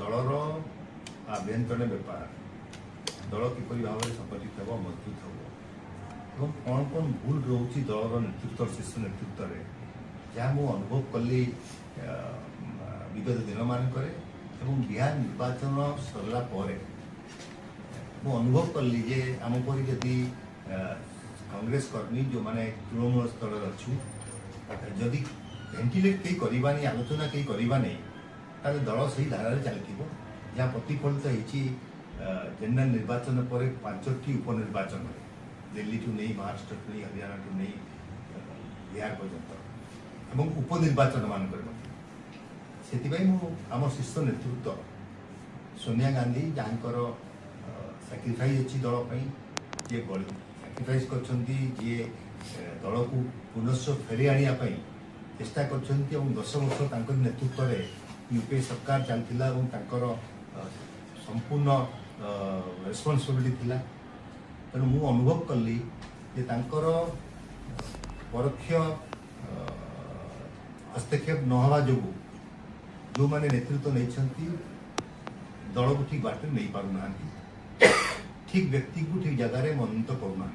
दलर आभ्यंतरण बेपार दल किपरि भाव में संगठित हो मजबूत हो कौन कौन भूल रोचे दलर नेतृत्व शीर्ष नेतृत्व में जहाँ मुझे अनुभव कली विगत दिन मानक बिहार निर्वाचन सरला मुझे अनुभव कली जे आमपरी जदि कांग्रेस कर्मी जो माने तृणमूल स्तर अच्छु जदि भेन्टिलेट कई करवानी आलोचना कई करवानी दल से धारा चलती जहाँ प्रतिफलित होती जनरल निर्वाचन पर 5टी उपनिर्वाचन दिल्ली ठू नहीं महाराष्ट्र ठू नहीं हरियाणा ठू नहीं बिहार पर्यंत एवं उपनिर्वाचन मानक से आम शीर्ष नेतृत्व सोनिया गांधी जहाँकर सैक्रिफाइस अच्छी दलपाई जी सैक्रिफाइस कर दल को पुनश्च फेरी आने चेष्टा कर 10 वर्ष नेतृत्व में यूपीए सरकार चलता संपूर्ण रेस्पॉन्सिबिलिटी थिला तेणु मु अनुभव कली जे तांकर परोक्ष हस्तक्षेप नहवा जो जो माने नेतृत्व नहीं दल को ठीक बाटे नहीं पार ठीक व्यक्ति को ठीक जगह मनोनीत करूना।